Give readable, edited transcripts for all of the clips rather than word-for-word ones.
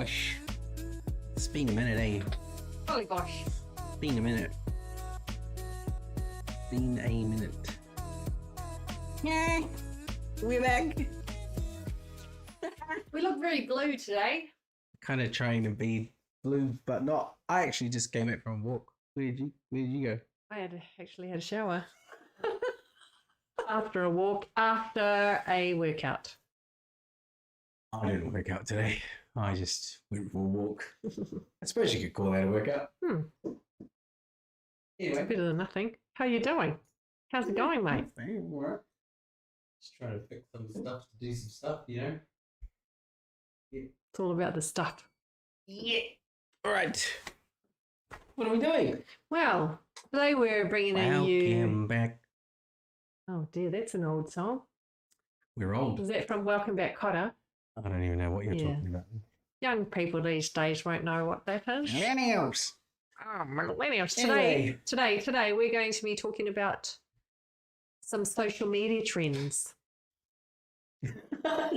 gosh. It's been a minute, eh? Holy gosh. It's been a minute. Been a minute. Yeah, we're back. We look very blue today. Kind of trying to be blue, but not. I actually just came back from a walk. Where did you go? I actually had a shower. After a walk, after a workout. I didn't work out today. I just went for a walk. I suppose you could call that a workout. It's Anyway. better than nothing. How you doing? How's it going, mate? All right. Just trying to fix some stuff, to do some stuff, you know. It's all about the stuff. Yeah. All right. What are we doing? Well, today we're bringing in you. Welcome back. Oh dear, that's an old song. We're old. Is that from Welcome Back, Cotter? I don't even know what you're Yeah. talking about. Young people these days won't know what that is. Millennials. Oh, millennials. Anyway. Today we're going to be talking about some social media trends.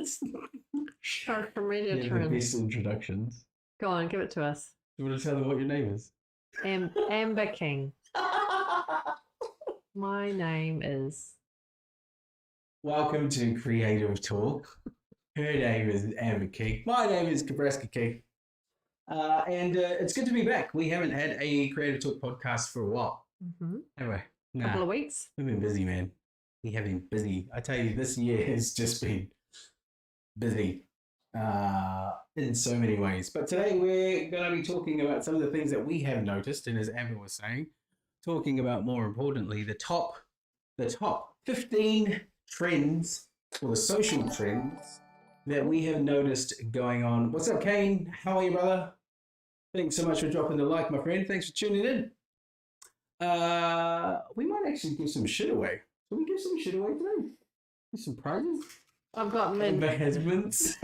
Social media The trends. best introductions. Go on, give it to us. You want to tell them what your name is? Amber King. My name is. Welcome to Creative Talk. Her name is Amber King. My name is Nebraska King. And it's good to be back. We haven't had a Creative Talk podcast for a while. Have we? Nah. Couple of weeks. We've been busy, man. We have been busy. I tell you, this year has just been busy in so many ways. But today we're going to be talking about some of the things that we have noticed, and as Amber was saying, talking about, more importantly, the top 15 trends, or the social trends that we have noticed going on. What's up, Kane? How are you, brother? Thanks so much for dropping the like, my friend. Thanks for tuning in. We might actually give some shit away. Can we give some shit away today? Give some prizes? I've got mint. Amber has mints.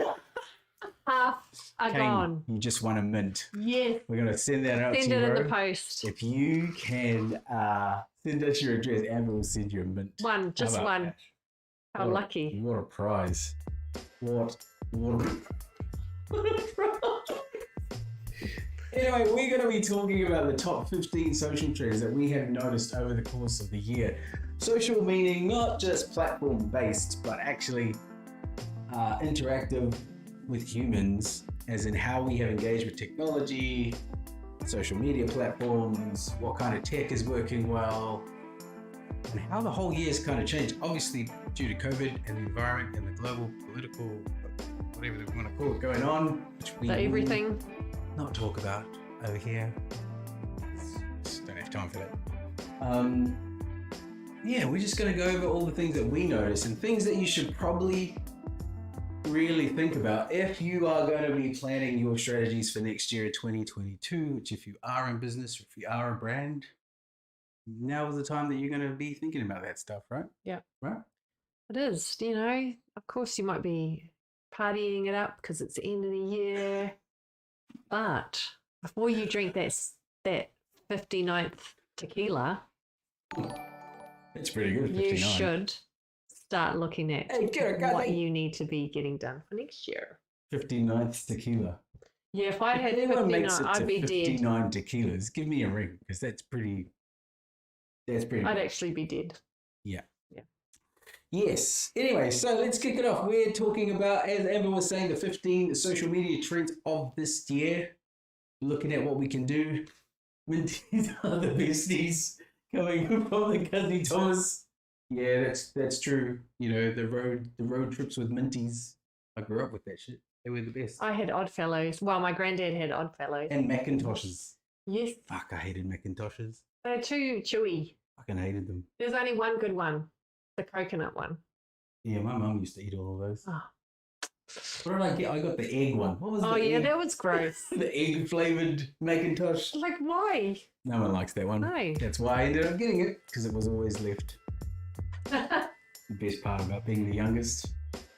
Half are Kane, gone. you just won a mint. Yes. We're going to send that out Send to you, it in bro. the post. If you can send us your address, Amber will send you a mint. One, just How about one. that? How What a- lucky. What a prize. What a prize. Anyway, we're going to be talking about the top 15 social trends that we have noticed over the course of the year. Social meaning not just platform based, but actually interactive with humans, as in how we have engaged with technology, social media platforms, what kind of tech is working well, and how the whole year has kind of changed. Obviously, due to COVID and the environment and the global political, whatever they want to call it, going on, which we The everything. will not talk about over here. Just don't have time for that. Yeah, we're just going to go over all the things that we notice and things that you should probably really think about if you are going to be planning your strategies for next year, 2022, which if you are in business, or if you are a brand, now is the time that you're going to be thinking about that stuff, right? Yeah. Right? It is, you know. Of course, you might be partying it up because it's the end of the year. But before you drink that 59th tequila, It's pretty good, 59. you should start looking at Hey, Garrett, got what me. you need to be getting done for next year. 59th tequila. Yeah, if I had If anyone 59, makes it to I'd be dead. 59 tequilas, give me a ring, because that's pretty I'd good. actually be dead. Yeah. Yeah. Yes. Anyway, so let's kick it off. We're talking about, as Amber was saying, the 15 social media trends of this year. Looking at what we can do. Minties are the besties coming from the Cousin Thomas. Yeah, that's true. You know, the road trips with Minties. I grew up with that shit. They were the best. I had Oddfellows. Well, my granddad had Oddfellows. And Macintoshes. Yes, Fuck, I hated Macintoshes. they're too chewy. Fucking hated them. There's only one good one, the coconut one. Yeah, my mum used to eat all of those. Oh, What did I get? I got the egg one. What was oh the yeah, egg? that was gross. The egg flavored Macintosh. Like, why? No one likes that one. No. That's why I ended up getting it, because it was always left. The best part about being the youngest.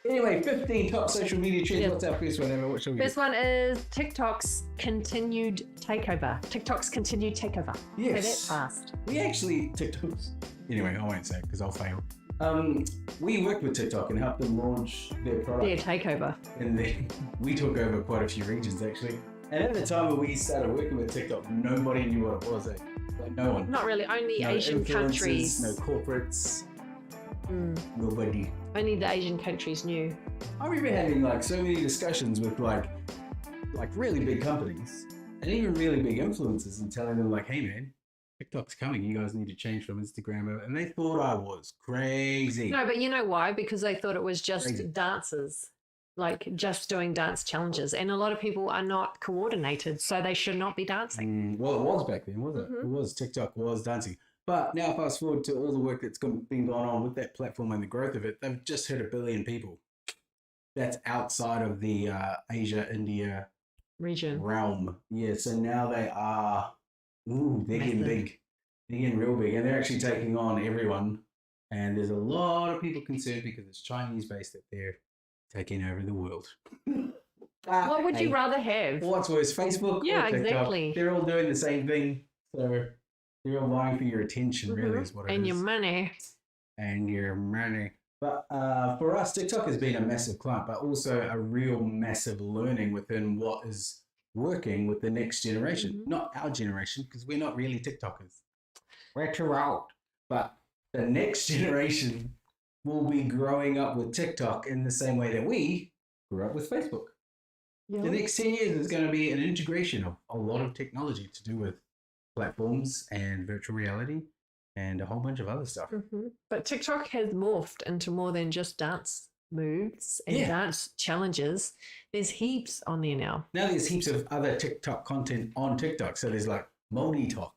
Anyway, 15 top social media trends. Yeah. What's our first one, Emma? What shall we First one is TikTok's continued takeover. TikTok's continued takeover. Yes. Say that fast. We actually TikToks. Anyway, I won't say it because I'll fail. We worked with TikTok and helped them launch their product. Their takeover. And then we took over quite a few regions actually. And at the time when we started working with TikTok, nobody knew what it was. Like no one. Not really. Only No Asian influencers, countries. no corporates. Nobody. Only the Asian countries knew. I remember having like so many discussions with like really big companies and even really big influencers and telling them like, hey man, TikTok's coming. You guys need to change from Instagram over. And they thought I was crazy. No, but you know why? Because they thought it was just Crazy. dances, like just doing dance challenges. And a lot of people are not coordinated, so they should not be dancing. Well, it was back then, wasn't it? Mhm. It was. TikTok was dancing. But now fast forward to all the work that's been going on with that platform and the growth of it, they've just hit 1 billion people. That's outside of the Asia, India Region. realm. Yeah, so now they are, they're getting Massive. big. They're getting real big. And they're actually taking on everyone. And there's a lot of people concerned because it's Chinese-based that they're taking over the world. What would you rather have? What's worse, Facebook Yeah, or TikTok? exactly. They're all doing the same thing. So they're all vying for your attention, really, is what it is. And your money. And your money. But for us, TikTok has been a massive client, but also a real massive learning within what is working with the next generation. Not our generation, because we're not really TikTokers. We're too old. But the next generation will be growing up with TikTok in the same way that we grew up with Facebook. Yeah. The next 10 years is going to be an integration of a lot of technology to do with platforms and virtual reality and a whole bunch of other stuff. But TikTok has morphed into more than just dance moves and dance challenges. There's heaps on there now. Now there's heaps of other TikTok content on TikTok. So there's like Moldy Talk,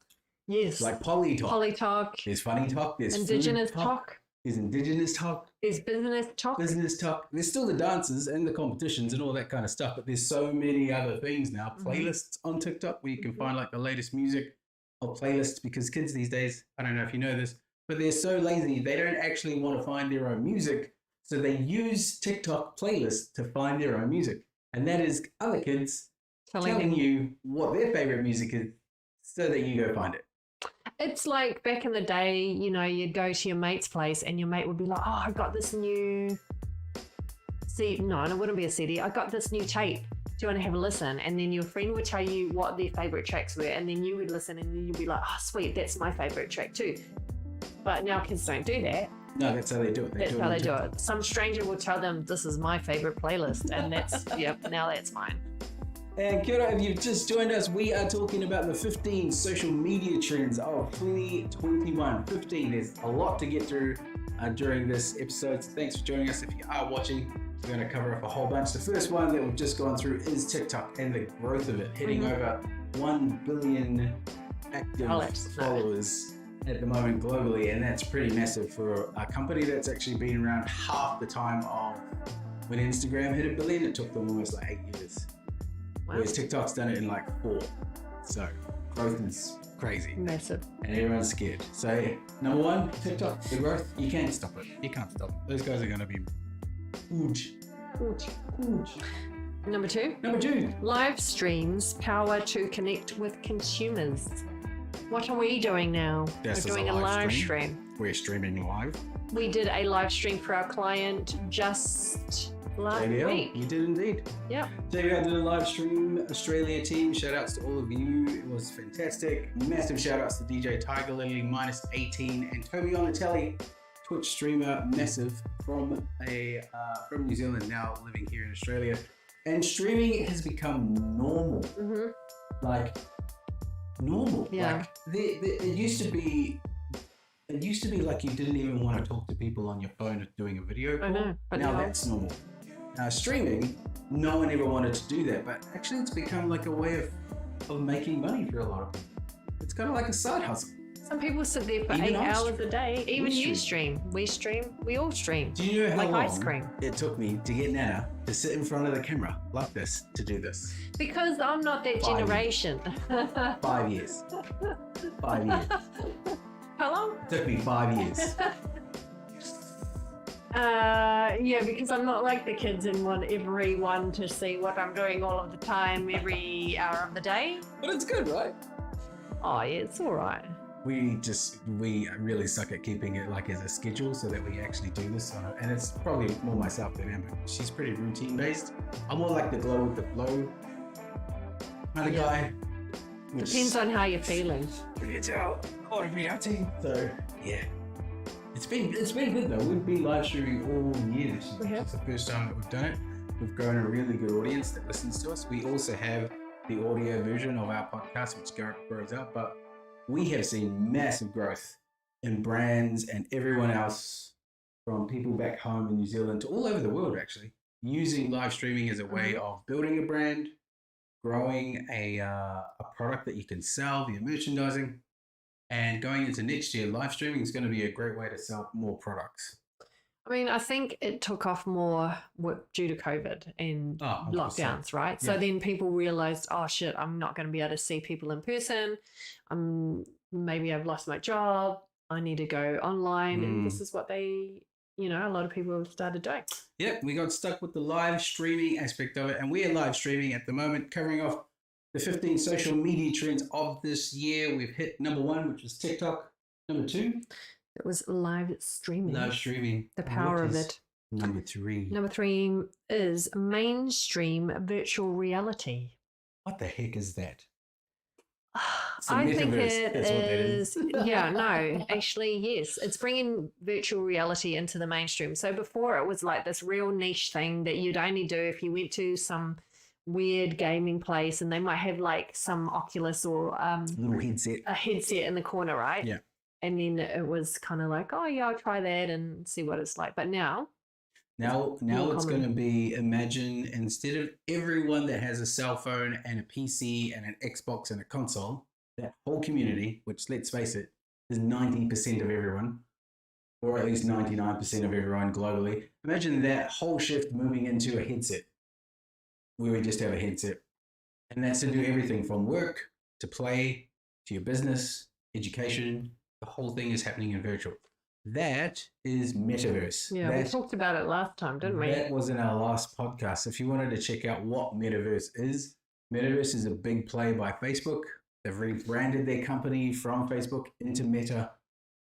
Yes. like Poly Talk. Poly Talk, There's Funny Talk. There's Indigenous Food Talk, There's Indigenous Talk. there's Business Talk. Business Talk. There's still the dances and the competitions and all that kind of stuff. But there's so many other things now. Playlists on TikTok where you can find like the latest music or playlists, because kids these days, I don't know if you know this, but they're so lazy. They don't actually want to find their own music. So they use TikTok playlists to find their own music. And that is other kids telling you what their favorite music is so that you go find it. It's like back in the day, you know, you'd go to your mate's place and your mate would be like, oh, I got this new CD. No, it wouldn't be a CD. I got this new tape. Do you want to have a listen? And then your friend would tell you what their favorite tracks were. And then you would listen and then you'd be like, oh, sweet, that's my favorite track too. But now kids don't do that. No, that's how they do it. That's how they do it. Some stranger will tell them, this is my favorite playlist. And that's, yep, now that's mine. And kia ora, if you've just joined us, we are talking about the 15 social media trends of 2021. 15, there's a lot to get through during this episode. So thanks for joining us. If you are watching, we're going to cover up a whole bunch. The first one that we've just gone through is TikTok and the growth of it, hitting over 1 billion active followers at the moment globally. And that's pretty massive for a company that's actually been around half the time of when Instagram hit 1 billion. It took them almost like 8 years. Wow. Whereas TikTok's done it in like 4. So growth is crazy. Massive. And everyone's scared. So number 1, TikTok, the growth, you can't stop it. You can't stop it. Those guys are going to be huge. Huge. Number 2. Number 2. Live streams power to connect with consumers. What are we doing now? This We're is doing a live stream. We're streaming live. We did a live stream for our client just last JBL, week. you did indeed. Yep. JBL did a live stream, Australia team. Shout outs to all of you. It was fantastic. Massive shout outs to DJ Tiger Lily, -18, and Toby Onatelli, Twitch streamer, massive from New Zealand, now living here in Australia. And streaming has become normal. Like normal. Yeah. Like it used to be. It used to be like you didn't even want to talk to people on your phone doing a video call. I know, but now now- that's normal. Streaming, no one ever wanted to do that, but actually it's become like a way of making money for a lot of people. It's kind of like a side hustle. Some people sit there for Even 8 I hours stream. a day. Even We you stream. stream. We stream. We all stream. Do you know how Like long ice cream. it took me to get Nana to sit in front of the camera like this to do this? Because I'm not that 5 generation. 5 years. 5 years. How long? It took me 5 years. Yeah, because I'm not like the kids and want everyone to see what I'm doing all of the time, every hour of the day. But it's good, right? Oh, yeah, it's all right. we really suck at keeping it like as a schedule so that we actually do this. And it's probably more myself than Amber. She's pretty routine based. I'm more like the glow with the flow kind of guy. Depends on how you're feeling. It's out. So yeah. It's been good though. We've been live streaming all year this year. It's the first time that we've done it. We've grown a really good audience that listens to us. We also have the audio version of our podcast, which grows up, but we have seen massive growth in brands and everyone else, from people back home in New Zealand to all over the world, actually, using live streaming as a way of building a brand, growing a product that you can sell via merchandising, and going into next year, live streaming is going to be a great way to sell more products. I mean, I think it took off more due to COVID and lockdowns, right? Yeah. So then people realized, oh shit, I'm not going to be able to see people in person. Maybe I've lost my job. I need to go online. And this is what a lot of people have started doing. Yeah, we got stuck with the live streaming aspect of it. And we are live streaming at the moment, covering off the 15 social media trends of this year. We've hit number 1, which was TikTok. Number 2. It was live streaming. Live streaming. The power of it. Number 3. Number 3 is mainstream virtual reality. What the heck is that? I think it is. Yeah, no, actually, yes. It's bringing virtual reality into the mainstream. So before it was like this real niche thing that you'd only do if you went to some weird gaming place and they might have like some Oculus or little headset. A headset in the corner, right? Yeah. And then it was kind of like, oh yeah, I'll try that and see what it's like. But now it's going to be, imagine instead of everyone that has a cell phone and a PC and an Xbox and a console, that whole community, which let's face it, is 90% of everyone, or at least 99% of everyone globally. Imagine that whole shift moving into a headset, where we just have a headset. And that's to do everything from work to play to your business, education. The whole thing is happening in virtual. That is metaverse. Yeah, we talked about it last time, didn't we? That was in our last podcast. If you wanted to check out what metaverse is a big play by Facebook. They've rebranded their company from Facebook into Meta,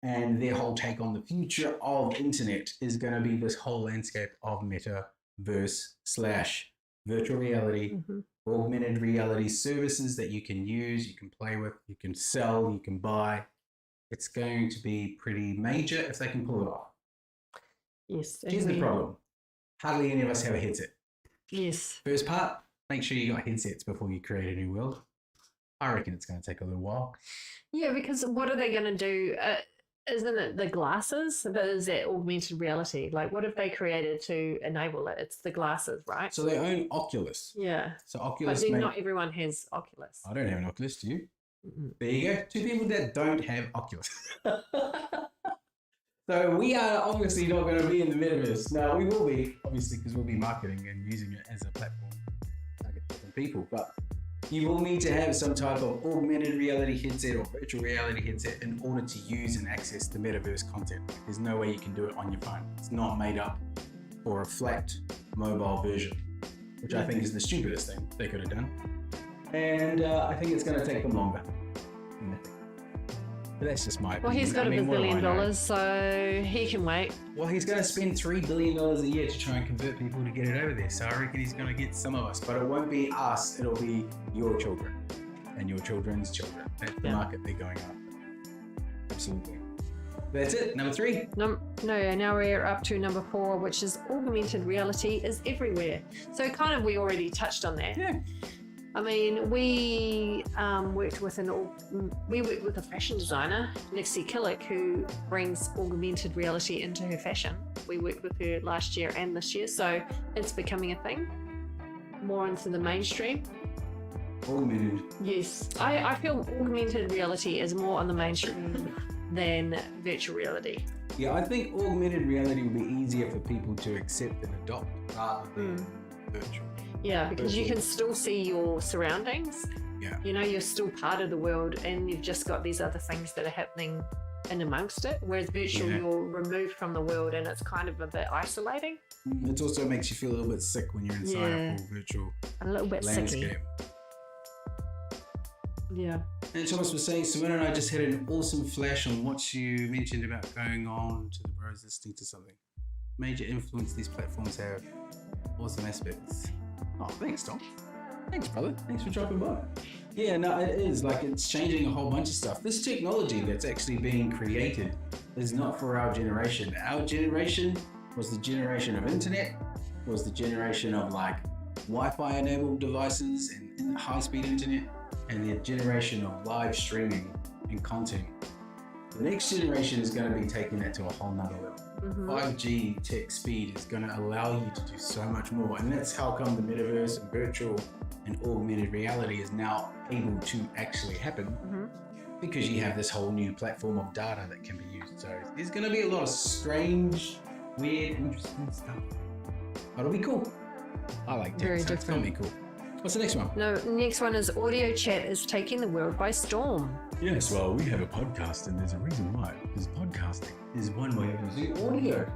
and their whole take on the future of internet is going to be this whole landscape of metaverse / virtual reality, augmented reality services that you can use, you can play with, you can sell, you can buy. It's going to be pretty major if they can pull it off. Yes. Here's the problem. Hardly any of us have a headset. Yes. First part, make sure you got headsets before you create a new world. I reckon it's going to take a little while. Yeah, because what are they going to do? Isn't it the glasses? That is that augmented reality. Like, what have they created to enable it? It's the glasses, right? So they own Oculus. Yeah. So Oculus. But then not everyone has Oculus. I don't have an Oculus, do you? There you go. 2 people that don't have Oculus. So we are obviously not going to be in the metaverse. Now, we will be, obviously, because we'll be marketing and using it as a platform to target different people. But you will need to have some type of augmented reality headset or virtual reality headset in order to use and access the metaverse content. There's no way you can do it on your phone. It's not made up for a flat mobile version, which I think is the stupidest thing they could have done. And I think it's going to take them longer. But that's just my opinion. Well, he's got $1 billion, so he can wait. Well, he's going to spend $3 billion a year to try and convert people to get it over there. So I reckon he's going to get some of us. But it won't be us. It'll be your children and your children's children. That's the market they're going after. Absolutely. That's it. Number 3. No, now we're up to number 4, which is augmented reality is everywhere. So kind of we already touched on that. Yeah. I mean, we worked with a fashion designer, Lexi Killick, who brings augmented reality into her fashion. We worked with her last year and this year, so it's becoming a thing, more into the mainstream. Augmented. Yes, I feel augmented reality is more on the mainstream than virtual reality. Yeah, I think augmented reality will be easier for people to accept and adopt rather than virtual. Yeah, because you can still see your surroundings. Yeah. You know, you're still part of the world and you've just got these other things that are happening in amongst it. Whereas virtual, you're removed from the world and it's kind of a bit isolating. It also makes you feel a little bit sick when you're inside a full virtual a little bit landscape. sicky. Yeah. And Thomas was saying, Simone and I just had an awesome flash on what you mentioned about going on to the bros listening to something. Major influence these platforms have. Awesome aspects. Oh, thanks, Tom. Thanks, brother. Thanks for dropping by. Yeah, no, it is. Like, it's changing a whole bunch of stuff. This technology that's actually being created is not for our generation. Our generation was the generation of internet, was the generation of, like, Wi-Fi enabled devices and high-speed internet, and the generation of live streaming and content. The next generation is going to be taking that to a whole nother level. 5G tech speed is going to allow you to do so much more, and that's how come the metaverse and virtual and augmented reality is now able to actually happen, because you have this whole new platform of data that can be used. So there's going to be a lot of strange, weird, interesting stuff. But it'll be cool. I like tech, Very so it's going to be cool. What's the next one? No, next one is audio chat is taking the world by storm. Yes, well, we have a podcast, and there's a reason why. Because podcasting is one way of using audio.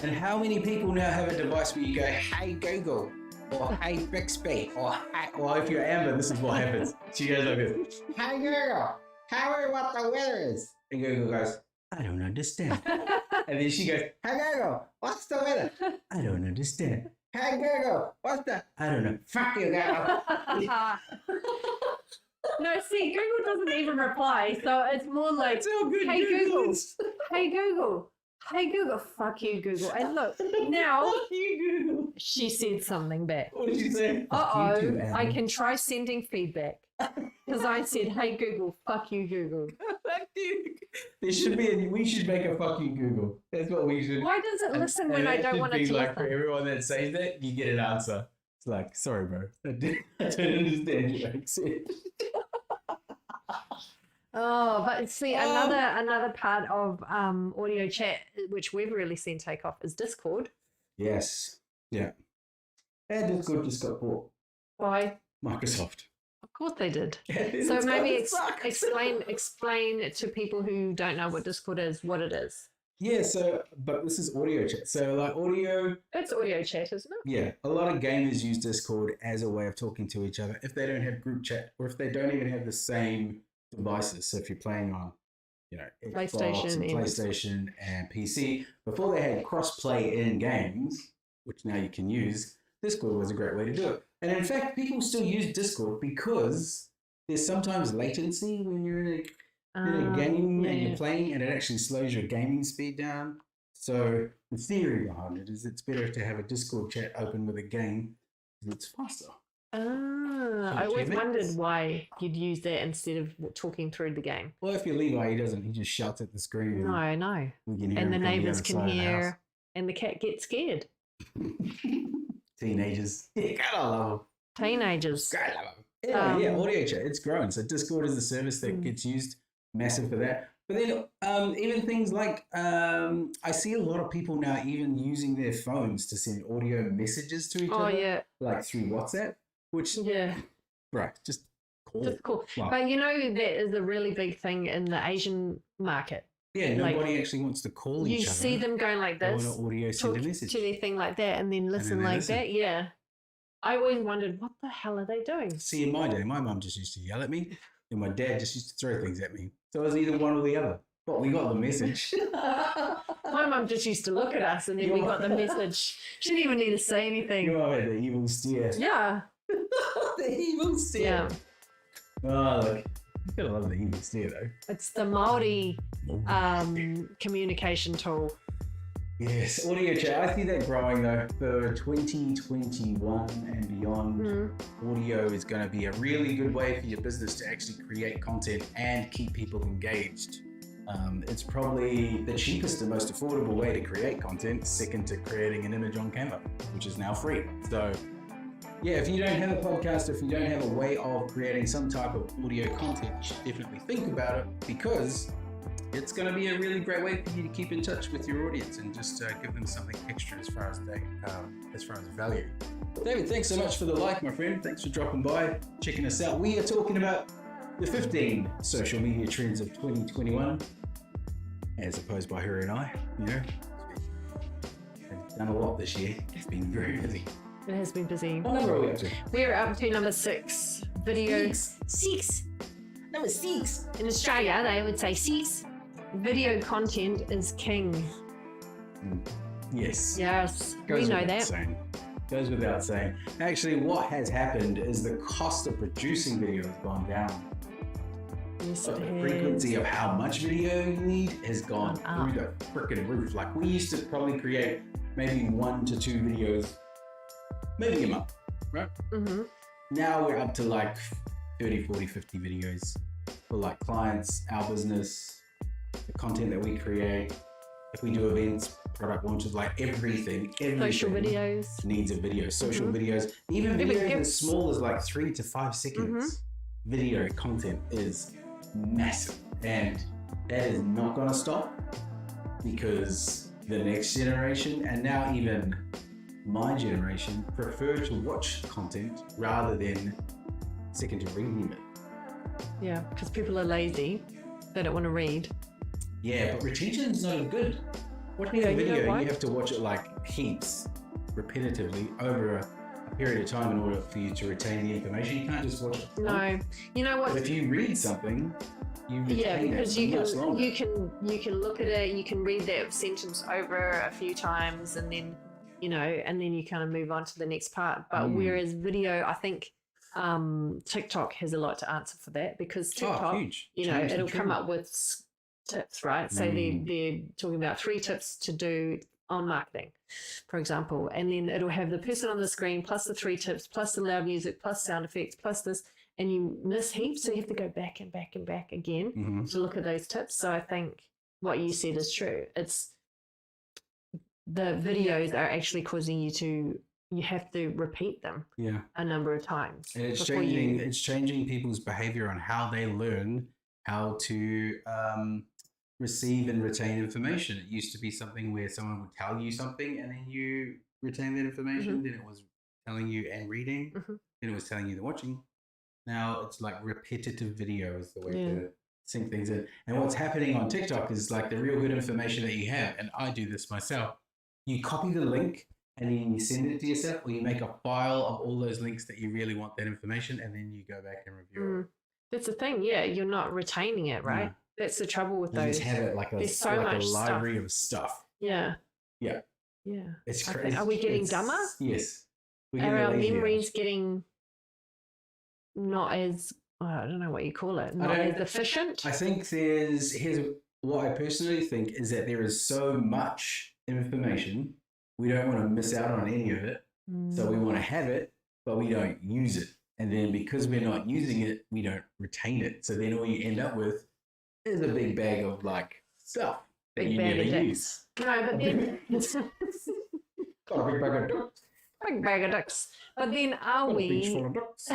And how many people now have a device where you go, hey Google, or hey Bixby, or hey, well, if you're Amber, this is what happens. She goes like this, hey Google, tell me what the weather is. And Google goes, I don't understand. And then she goes, hey Google, what's the weather? I don't understand. Hey Google, what's that? I don't know. Fuck you, Google. No, see, Google doesn't even reply, so it's more like, hey Google, hey Google, hey Google, fuck you Google. And look, now she said something back. What did she say? Uh-oh, I can try sending feedback. Because I said, hey Google, fuck you Google. Fuck you. There should be we should make a fuck you Google. That's what we should. Why does it listen when I don't want it to like listen? For everyone that says that, you get an answer. It's like, sorry bro, I don't understand your accent. Oh, but see, another part of audio chat, which we've really seen take off, is Discord. Yes. Yeah. And Discord just got bought. Why? Microsoft. Of course they did. Yeah, So maybe explain it to people who don't know what Discord is, what it is. Yeah, so, but this is audio chat. So like audio... It's audio chat, isn't it? Yeah, a lot of gamers use Discord as a way of talking to each other if they don't have group chat, or if they don't even have the same devices. So if you're playing on, Xbox PlayStation and PC, before they had cross-play in games, which now you can use, Discord was a great way to do it. And in fact, people still use Discord because there's sometimes latency when you're in a game and you're playing, and it actually slows your gaming speed down. So the theory behind it is it's better to have a Discord chat open with a game because it's faster. I always wondered why you'd use that instead of talking through the game. Well, if you're Levi, he doesn't. He just shouts at the screen. No, I know. And the neighbours can hear, and the cat gets scared. Teenagers. Yeah, gotta love them. Teenagers. Gotta love them. Anyway, yeah, audio chat. It's growing. So Discord is a service that gets used massive for that. But then even things like I see a lot of people now even using their phones to send audio messages to each other. Oh, yeah. Like through WhatsApp, which, right, just cool. Just cool. Wow. But that is a really big thing in the Asian market. Yeah, nobody actually wants to call each other. You see them going like this, they want to audio send a message to their thing like that, and then listen like that. Yeah. I always wondered, what the hell are they doing? See, in my day, my mum just used to yell at me, and my dad just used to throw things at me. So it was either one or the other. But we got the message. My mum just used to look at us, and then we got the message. She didn't even need to say anything. Your mum had the evil stare. Yeah. The evil stare. Yeah. Oh, look. You gotta love the evil stare, though. It's the Māori communication tool. Yes, audio chat. I see that growing though. For 2021 and beyond, audio is going to be a really good way for your business to actually create content and keep people engaged. It's probably the cheapest and most affordable way to create content, second to creating an image on Canva, which is now free. So yeah, if you don't have a podcast, if you don't have a way of creating some type of audio content, you should definitely think about it, because it's going to be a really great way for you to keep in touch with your audience and just give them something extra as far as value. David, thanks so much for the like, my friend. Thanks for dropping by, checking us out. We are talking about the 15 social media trends of 2021, as opposed by her and I. We've done a lot this year. It's been very busy. It has been busy. What number are we up to? We're up to number 6. Video 6. Number 6. In Australia, they would say 6. Video content is king. Yes. Yes, Goes we know without that. saying. Goes without saying. Actually, what has happened is the cost of producing video has gone down. Yes, But it the has. frequency of how much video you need has gone Up. through the freaking roof. Like, we used to probably create maybe 1 to 2 videos, maybe a month, right? Mm-hmm. Now we're up to like 30, 40, 50 videos for like clients, our business, the content that we create. If we do events, product launches, like everything Social videos. needs a video. Social videos, even Even videos as gifts. small as like 3 to 5 seconds. Video content is massive, and that is not going to stop, because the next generation, and now even my generation, prefer to watch content rather than second to reading it. Yeah, because people are lazy. They don't want to read. Yeah, but retention is not as good. Watching a You know video, what? you have to watch it like heaps, repetitively, over a period of time in order for you to retain the information. You can't just watch it. No, you know what? But if you read something, you retain Yeah, because it you much longer. can look at it, you can read that sentence over a few times, and then and then you kind of move on to the next part. But whereas video, I think TikTok has a lot to answer for that, because TikTok, huge. it'll come up with tips, right? So they're talking about 3 tips to do on marketing, for example, and then it'll have the person on the screen plus the 3 tips plus the loud music plus sound effects plus this, and you miss heaps, so you have to go back and back and back again to look at those tips. So I think what you said is true. It's the videos are actually causing you have to repeat them a number of times. And it's before changing people's behavior on how they learn how to receive and retain information. It used to be something where someone would tell you something and then you retain that information. Then it was telling you and reading. Then it was telling you and watching. Now it's like repetitive video is the way to sink things in. And what's happening on TikTok is like the real good information that you have, and I do this myself. You copy the link and then you send it to yourself, or you make a file of all those links that you really want that information, and then you go back and review it. That's the thing, you're not retaining it, right? Yeah. That's the trouble with You those. just have it like There's so a much library of stuff. Yeah. Yeah. Yeah. It's Okay. crazy. Are we getting dumber? Yes. We're Are getting our lazier. memories getting not as, I don't know what you call it, not as efficient? I think here's what I personally think is that there is so much information, we don't want to miss out on any of it. So we want to have it, but we don't use it. And then because we're not using it, we don't retain it. So then all you end up with is a big bag of like stuff that Big you bag never of dicks. use. No, but then Got a big bag of ducks. big bag of ducks. But then are Got a beach we? full of ducks.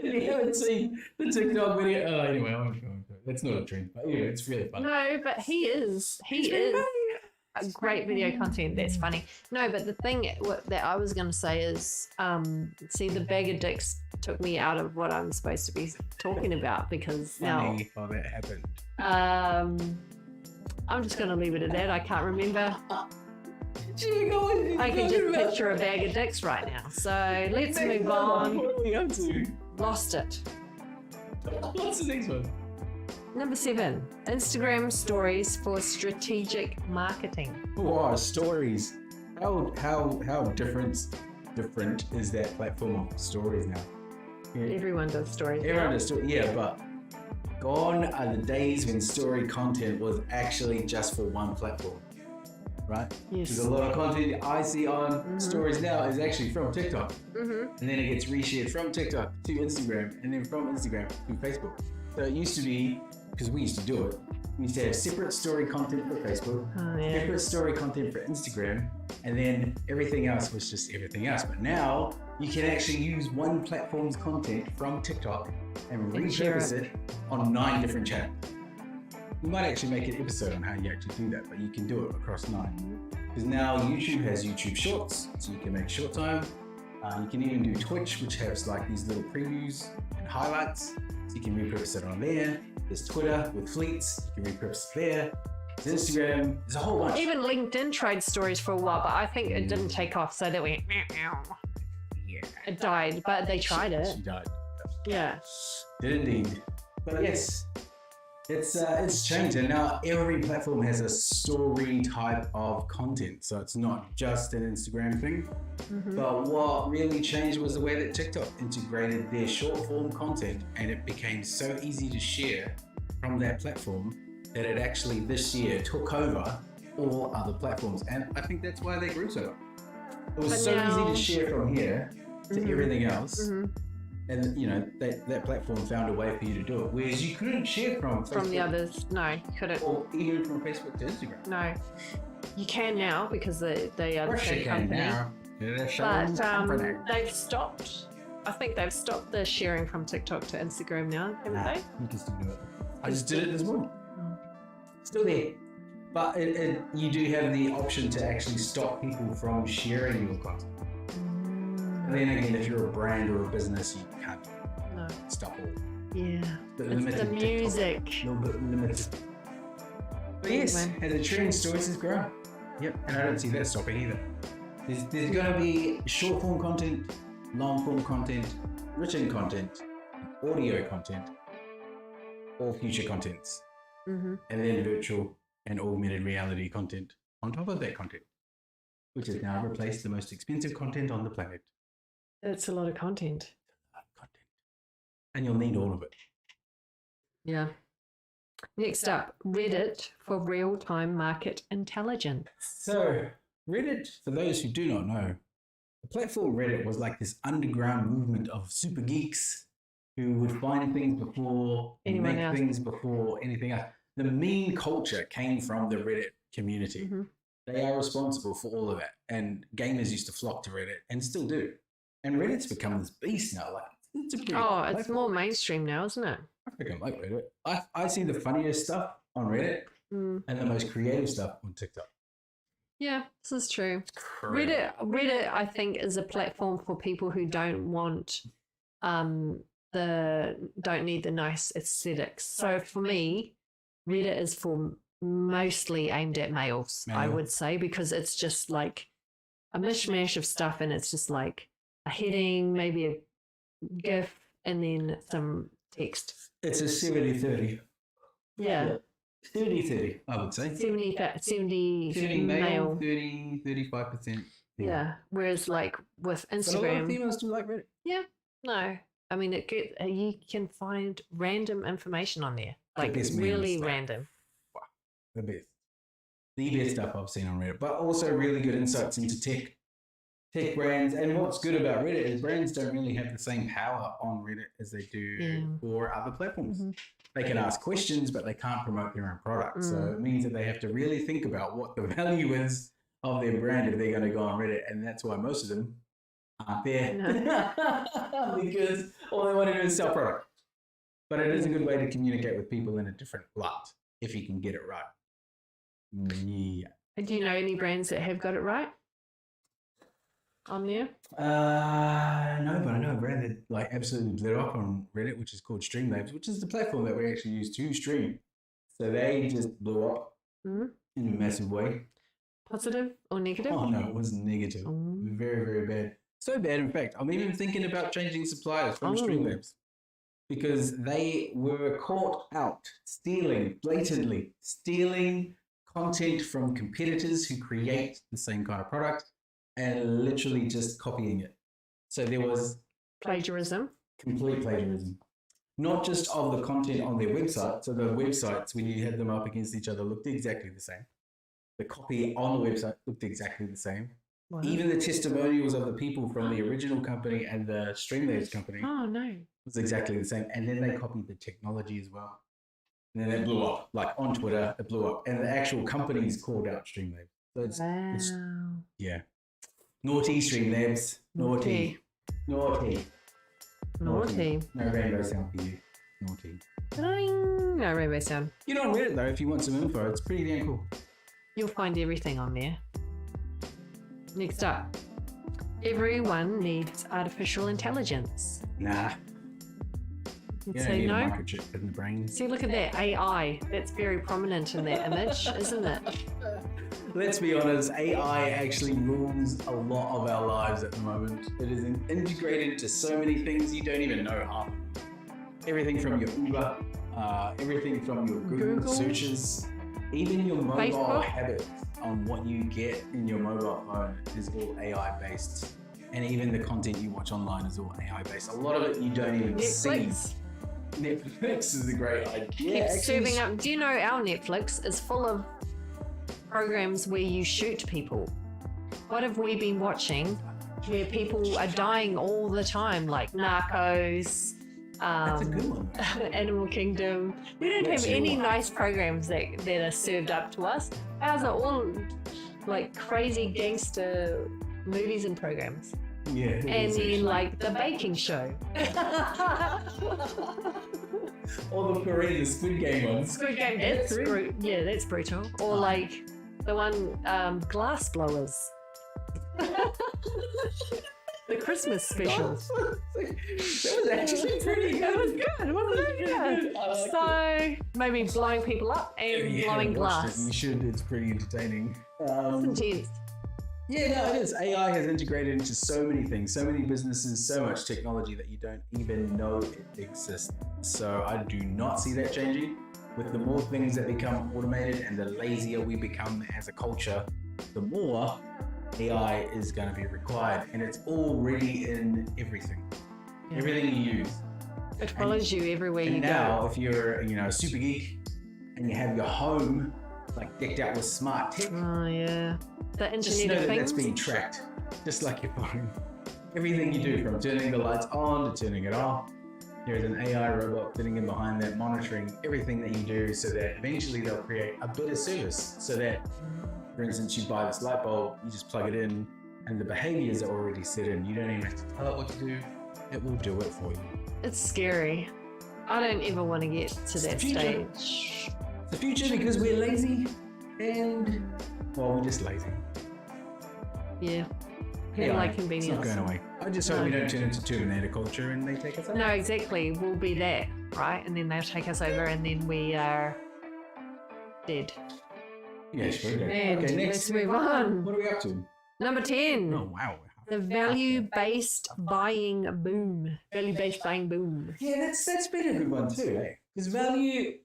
You haven't seen the TikTok video. Oh, anyway, I won't go into it. That's not a trend, but anyway, it's really funny. No, but he is a great video content. That's funny. No, but the thing that I was going to say is, see, the bag of dicks took me out of what I'm supposed to be talking about, because Funny how that happened. I'm just going to leave it at that. I can't remember. I can just picture a bag of dicks right now. So let's move on. What are we up to? Lost it. What's the next one? Number 7, Instagram stories for strategic marketing. Wow, stories. How different is that platform of stories now? Everyone does stories. Everyone does stories, yeah, but gone are the days when story content was actually just for one platform, right? Yes. There's a lot of content I see on stories now is actually from TikTok. And then it gets reshared from TikTok to Instagram, and then from Instagram to Facebook. So it used to be, because we used to do it, we used to have separate story content for Facebook, separate story content for Instagram, and then everything else was just everything else. But now you can actually use one platform's content from TikTok and repurpose it on 9 different channels. We might actually make an episode on how you actually do that, but you can do it across 9. Because now YouTube has YouTube Shorts, so you can make short time. You can even do Twitch, which has like these little previews and highlights. So you can repurpose it on there. There's Twitter with fleets, you can repurpose it there. There's Instagram, there's a whole bunch. Even LinkedIn tried stories for a while, but I think it didn't take off, so they went, meow. Yeah. It died, but they tried it. She died. Yeah. Did indeed. But yes, it's changed, and now every platform has a story type of content. So it's not just an Instagram thing. But what really changed was the way that TikTok integrated their short form content, and it became so easy to share from that platform that it actually this year took over all other platforms. And I think that's why they grew so much. It was so easy to share from here to everything else. And you know, that platform found a way for you to do it. Whereas you couldn't share from the others. No, you couldn't. Or even from Facebook to Instagram. No. You can now because they are the same company. Now. But they've stopped. I think they've stopped the sharing from TikTok to Instagram now, haven't they? You can still do it. I just did it this morning. Still there. But you do have the option to actually stop people from sharing your content. And then again, if you're a brand or a business, you can't stop all. Yeah. It's the music. A little bit limited. But yes, as a trend, stories has grown. Yep, and I don't see that stopping either. There's going to be short form content, long form content, written content, audio content, all future contents, and then virtual and augmented reality content on top of that content, which has now replaced the most expensive content on the planet. That's a lot of content. And you'll need all of it. Yeah. Next up, Reddit for real-time market intelligence. So, Reddit, for those who do not know, the platform Reddit was like this underground movement of super geeks who would find things before, make things before anything else. The meme culture came from the Reddit community. They are responsible for all of that. And gamers used to flock to Reddit and still do. And Reddit's become this beast now. Like, it's a pretty it's more mainstream now, isn't it? I think I like Reddit. I see the funniest stuff on Reddit and the most creative stuff on TikTok. Yeah, this is true. Reddit, I think, is a platform for people who don't want don't need the nice aesthetics. So for me, Reddit is for mostly aimed at males, I would say, because it's just like a mishmash of stuff, and it's just like a heading, maybe a GIF, and then some text. It's a 70-30. Yeah. 30-30, I would say. 70 male, 30-35%. Yeah. Whereas like with Instagram. But a lot of females do like Reddit. Yeah. No. I mean, you can find random information on there. Like really random. Wow. The best. The best stuff I've seen on Reddit. But also really good insights into tech brands. And what's good about Reddit is brands don't really have the same power on Reddit as they do for other platforms. They can ask questions, but they can't promote their own product. So it means that they have to really think about what the value is of their brand if they're going to go on Reddit. And that's why most of them aren't there. Because all they want to do is sell product. But it is a good way to communicate with people in a different light if you can get it right. Yeah. And do you know any brands that have got it right on there? No, but I know a brand that like absolutely blew up on Reddit, which is called Streamlabs, which is the platform that we actually use to stream. So they just blew up in a massive way. Positive or negative? Oh no, it was negative. Very, very bad. So bad, in fact, I'm even thinking about changing suppliers from Streamlabs because they were caught out blatantly stealing content from competitors who create the same kind of product and literally just copying it. So there was plagiarism. Complete plagiarism. Not just of the content on their website. So the websites, when you had them up against each other, looked exactly the same. The copy on the website looked exactly the same. Wow. Even the testimonials of the people from the original company and the Streamlabs company was exactly the same. And then they copied the technology as well. And then it blew up. Like on Twitter, it blew up. And the actual companies called out Streamlabs. So it's yeah. Naughty Streamlabs. Naughty. No rainbow sound for you. Naughty. No rainbow sound. You're not on Reddit though if you want some info. It's pretty damn cool. You'll find everything on there. Next up. Everyone needs artificial intelligence. Nah. You'd say no? A microchip in the brain. See, look at that. AI. That's very prominent in that image, isn't it? Let's be honest, AI actually rules a lot of our lives at the moment. It is integrated into so many things you don't even know half. Everything from your Uber everything from your Google searches, even your mobile Facebook. habits on what you get in your mobile phone is all AI based. And even the content you watch online is all AI based. A lot of it you don't even see. Netflix is a great idea. Keeps serving up. Do you know our Netflix is full of programs where you shoot people? What have we been watching where people are dying all the time, like Narcos, That's a good one. Animal Kingdom? We don't have any nice programs that are served up to us. Ours are all like crazy gangster movies and programs. Yeah. And then like the baking show. Or the Korean Squid Game ones. Squid Game, that's that's brutal. Or like the one Glass Blowers. The Christmas special. That was actually pretty good. That was good, wasn't it? Yeah. So maybe blowing people up and blowing glass. You should. It's pretty entertaining. It's intense. Yeah, no, it is. AI has integrated into so many things, so many businesses, so much technology that you don't even know it exists. So I do not see that changing. With the more things that become automated and the lazier we become as a culture, the more AI is going to be required. And it's already in everything. Yeah. Everything you use. It follows you everywhere you go. Now, if you're, a super geek and you have your home like decked out with smart tech, Oh yeah. The just Internet know of that that's Things. being tracked, just like your phone. Everything you do, from turning the lights on to turning it off, there is an AI robot sitting in behind that, monitoring everything that you do, so that eventually they'll create a better service. So that, for instance, you buy this light bulb, you just plug it in, and the behaviors are already set in. You don't even have to tell it what to do; it will do it for you. It's scary. I don't ever want to get to that the future. stage. It's the future because we're lazy, and we're just lazy. Yeah. AI, Like it's convenience. not going away. I just hope we don't turn into Terminator culture and they take us over. No, exactly. We'll be that, right? And then they'll take us over and then we are dead. Yeah, sure. And Okay, let's next. move on. What are we up to? Number 10. Oh, wow. The value-based buying boom. Value-based buying boom. Yeah, that's been a good one too. Because value,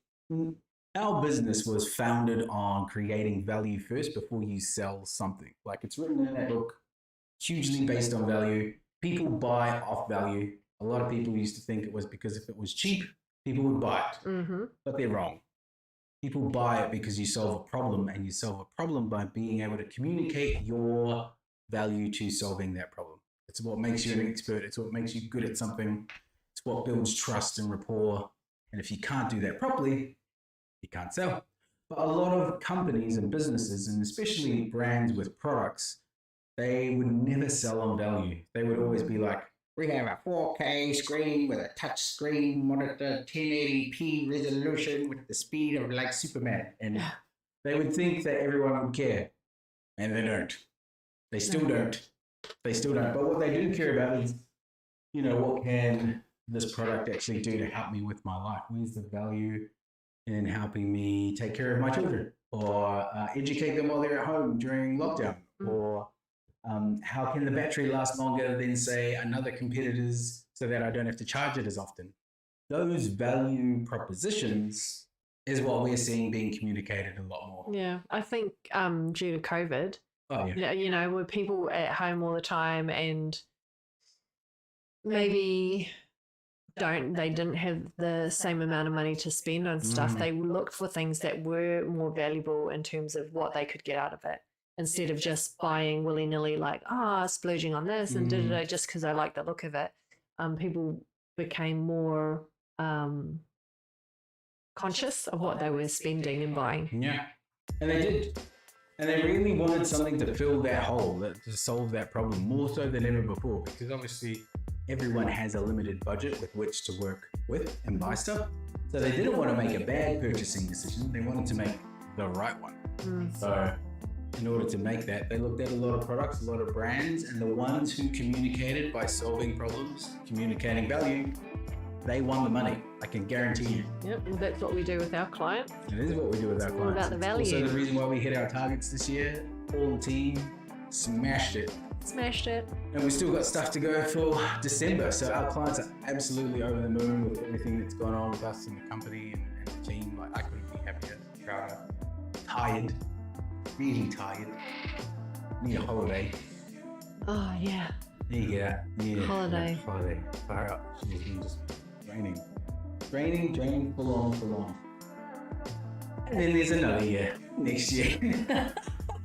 our business was founded on creating value first before you sell something. Like it's written in that book, hugely based on value. People buy off value. A lot of people used to think it was because if it was cheap, people would buy it. Mm-hmm. But they're wrong. People buy it because you solve a problem, and you solve a problem by being able to communicate your value to solving that problem. It's what makes you an expert. It's what makes you good at something. It's what builds trust and rapport. And if you can't do that properly, you can't sell. But a lot of companies and businesses, and especially brands with products, they would never sell on value. They would always be like, we have a 4K screen with a touch screen monitor, 1080p resolution with the speed of like Superman. And they would think that everyone would care. And they don't. They still don't. They still don't. But what they do care about is, what can this product actually do to help me with my life? Where's the value in helping me take care of my children, or educate them while they're at home during lockdown, or how can the battery last longer than, say, another competitor's so that I don't have to charge it as often? Those value propositions is what we're seeing being communicated a lot more. Yeah, I think due to COVID, with people at home all the time and maybe they didn't have the same amount of money to spend on stuff. They looked for things that were more valuable in terms of what they could get out of it, instead of just buying willy-nilly, like, splurging on this and just because I like the look of it. People became more conscious of what they were spending and buying. Yeah, and they did. And they really wanted something to fill that hole, to solve that problem more so than ever before, because obviously everyone has a limited budget with which to work with and buy stuff. So they didn't want to make a bad purchasing decision. They wanted to make the right one. So in order to make that, they looked at a lot of products, a lot of brands, and the ones who communicated by solving problems, communicating value, they won the money. I can guarantee you. Yep, and that's what we do with our clients. It is what we do with our clients. All about the value. Also, the reason why we hit our targets this year, all the team smashed it Smashed it. And we've still got stuff to go for December. So our clients are absolutely over the moon with everything that's gone on with us and the company and the team. Like, I couldn't be happier, prouder, tired, really tired. Need a holiday. Oh, yeah. Yeah. Holiday. Fire up. It's been just draining. Draining, full on. And then there's another year, next year.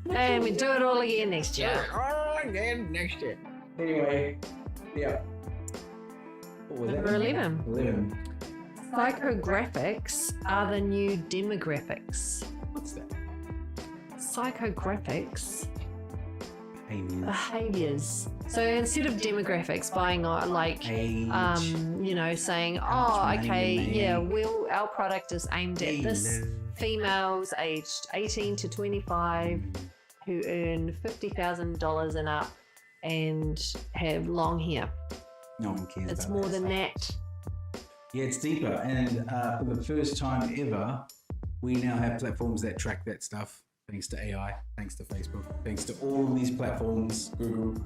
And we do it all again next year. Anyway, yeah. What was that? Number 11. 11. Psychographics are the new demographics. What's that? Psychographics. Behaviors. Behaviors. So instead of demographics, buying like, Age. saying, How much money you make. our product is aimed at this females aged 18 to 25 who earn $50,000 and up and have long hair. No one cares. It's about more that than stuff. that. Yeah, it's deeper. And for the first time ever, we now have platforms that track that stuff. Thanks to AI, thanks to Facebook, thanks to all of these platforms, Google,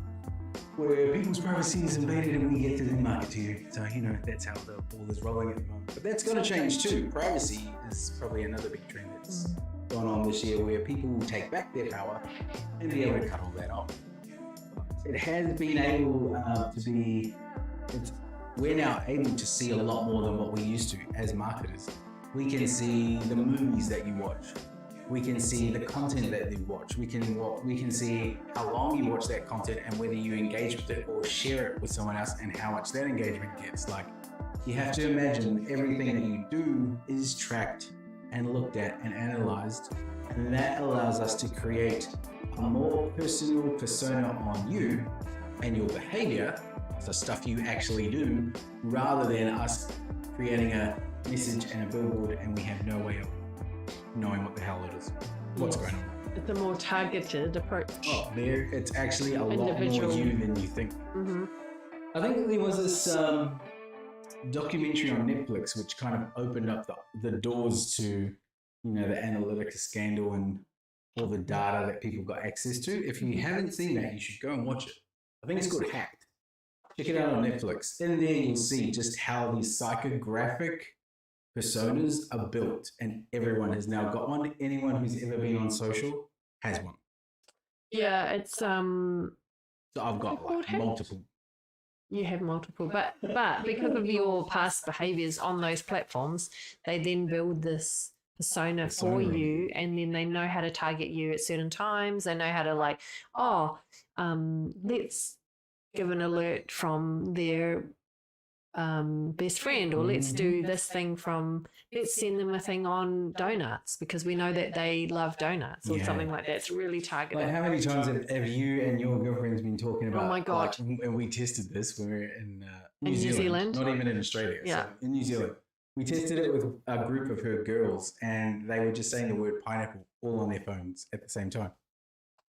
where people's privacy is invaded and we get to then market to you. So, that's how the ball is rolling at the moment. But that's going to change too. Privacy is probably another big trend that's gone on this year, where people will take back their power and be able to cut all that off. It has been able to be, we're now able to see a lot more than what we used to as marketers. We can see the movies that you watch. We can see the content that you watch. We can see how long you watch that content and whether you engage with it or share it with someone else and how much that engagement gets. Like, you have to imagine everything that you do is tracked and looked at and analyzed, and that allows us to create a more personal persona on you and your behavior, so stuff you actually do, rather than us creating a message and a billboard and we have no way of knowing what the hell it is, what's going on. It's a more targeted approach. It's actually a lot more Individual. you than you think. Mm-hmm. I think there was this documentary on Netflix which kind of opened up the doors to, the Analytica scandal and all the data that people got access to. If you haven't seen that, you should go and watch it. I think it's called Hacked. Check it out on Netflix. In there, you'll see just how these psychographic personas are built, and everyone has now got one. Anyone who's ever been on social has one. Yeah, it's So I've got like multiple. You have multiple, but because of your past behaviors on those platforms, they then build this persona for you, and then they know how to target you at certain times. They know how to let's give an alert from their best friend, or let's do this thing let's send them a thing on donuts because we know that they love donuts or something like that. It's really targeted. Like, how many times have you and your girlfriend's been talking about? Oh my God. And we tested this when we were in New Zealand. Not even in Australia. Yeah. So in New Zealand. We tested it with a group of her girls, and they were just saying the word pineapple all on their phones at the same time.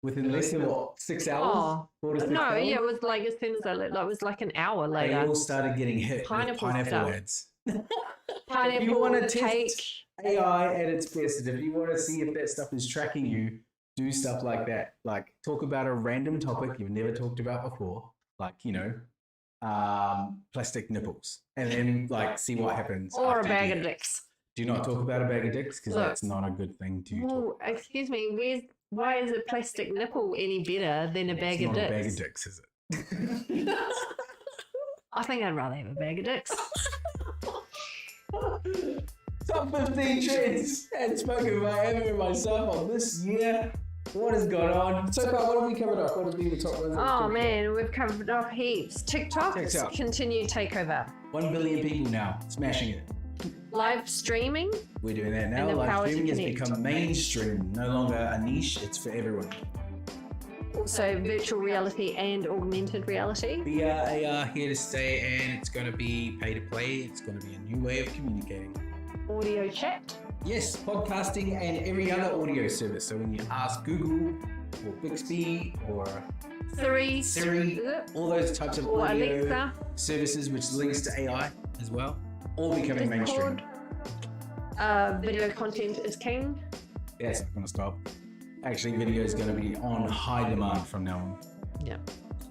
Within less than 6 hours? 4 to 6 No, hours? yeah, it was like as soon as it was like an hour They later. all started getting hit Pineapple with pineapple stuff. ads. Pineapple, If you want to test cake. AI at its best, if you want to see if that stuff is tracking you, do stuff like that. Like, talk about a random topic you've never talked about before, like, plastic nipples, and then see what happens. Or a after bag you of do that. dicks. Do not talk about a bag of dicks, because Look. that's not a good thing to talk Well, about. excuse me, why is a plastic nipple any better than a bag It's of not dicks? a bag of dicks, is it? I think I'd rather have a bag of dicks. Top 15 trends and spoken by Emma and myself on this year. What has gone on? So far, what have we covered off? What have been the top ones? Oh man, we've covered off heaps. TikTok. Continued takeover. 1 billion people now, smashing it. Live streaming. We're doing that now. And the Live power to streaming has connect. become mainstream, no longer a niche, it's for everyone. Also virtual reality and augmented reality. VR, AR here to stay, and it's going to be pay to play. It's going to be a new way of communicating. Audio chat. Yes, podcasting and every other audio service. So when you ask Google or Bixby or Siri, all those types of or audio Alexa. services which links to AI as well, all becoming mainstream. Video content is king. Yeah, it's not going to stop. Actually, video is going to be on high demand from now on. Yeah.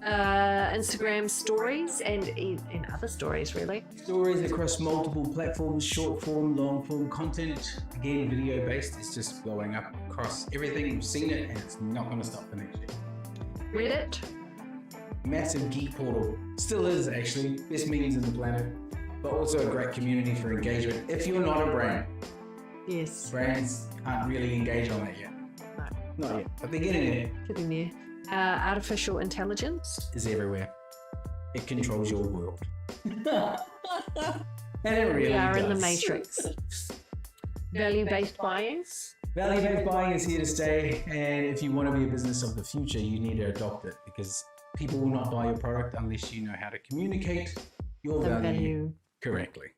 Instagram stories and other stories, really. Stories across multiple platforms, short form, long form content. Again, video based. It's just blowing up across everything. We've seen it and it's not going to stop for next year. Reddit. Massive geek portal. Still is, actually. Best memes in the planet. But also a great community for engagement. If you're not a brand. Yes. Brands can't really engage on that yet. No. Not yet. But they're getting there. Getting there. Artificial intelligence is everywhere. It controls your world. And it really we are does. in the matrix. Value-based buying. Value-based buying is here to stay, and if you want to be a business of the future, you need to adopt it because people will not buy your product unless you know how to communicate your value correctly.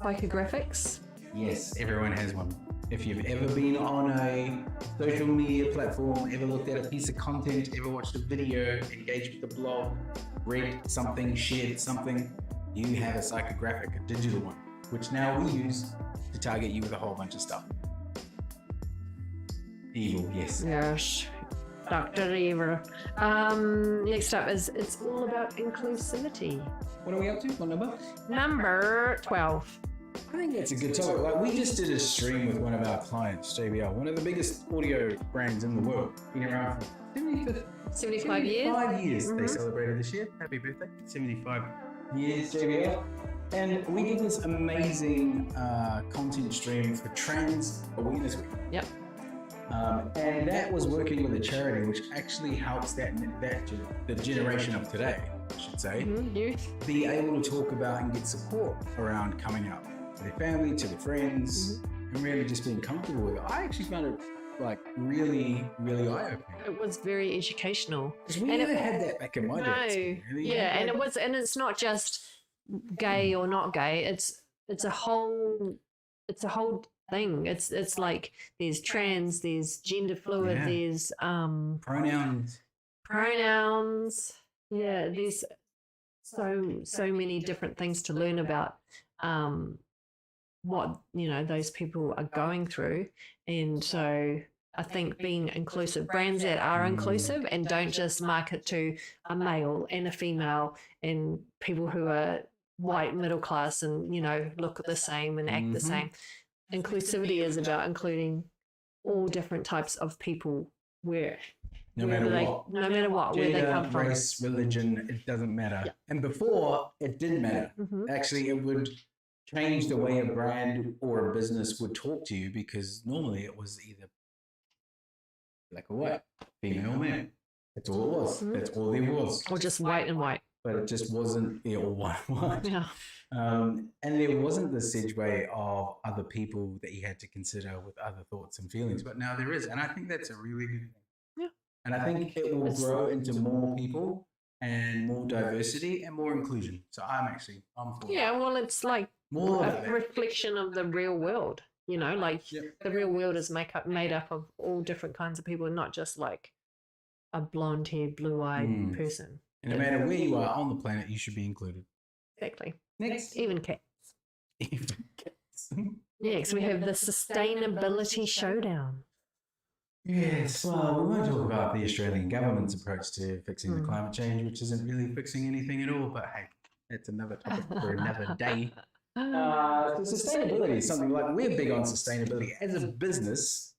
Psychographics. Yes, everyone has one. If you've ever been on a social media platform, ever looked at a piece of content, ever watched a video, engaged with a blog, read something, shared something, you have a psychographic, a digital one, which now we use to target you with a whole bunch of stuff. Evil, yes. Yes. Dr. Evil. Next up is it's all about inclusivity. What are we up to? What number? Number 12. I think that's a good topic. Like we just did a stream with one of our clients, JBL, one of the biggest audio brands in the world. Been around for 75 years. 75 years they celebrated this year. Happy birthday. 75 years, JBL. And we did this amazing content stream for Trans Awareness Week. Yep. And that was working with a charity which actually helps the generation of today, I should say, youth, be able to talk about and get support around coming out to their family, to their friends, and really just being comfortable with it. I actually found it like really, really eye-opening. It was very educational. Because we never had that back in my day. Yeah, and it's not just gay or not gay. It's a whole thing. It's like there's trans, there's gender fluid, there's pronouns. Yeah, there's so many different things to learn about what those people are going through. And so I think being inclusive, brands that are inclusive and don't just market to a male and a female and people who are white middle class and look the same and act the same. Inclusivity is about including all different types of people no matter what, Gender, where they come from. Race, religion, it doesn't matter. Yeah. And before, it didn't matter. Actually, it would change the way a brand or a business would talk to you because normally it was either black or white, female or male. That's all it was. That's all there was. Or just white and white. But it just wasn't all white and white. Yeah. And there wasn't the segue of other people that you had to consider with other thoughts and feelings. But now there is. And I think that's a really good thing. Yeah. And I think it will grow into more people and more diversity and more inclusion. So I'm for it. Well, it's like more a reflection of the real world. The real world is made up of all different kinds of people, not just like a blonde-haired, blue-eyed person. And no matter where you are on the planet, you should be included. Exactly. Next. Even cats. Next, we have the Sustainability Showdown. Yes, well, we won't talk about the Australian government's approach to fixing the climate change, which isn't really fixing anything at all, but hey, that's another topic for another day. Sustainability is something like we're big on sustainability. As a business,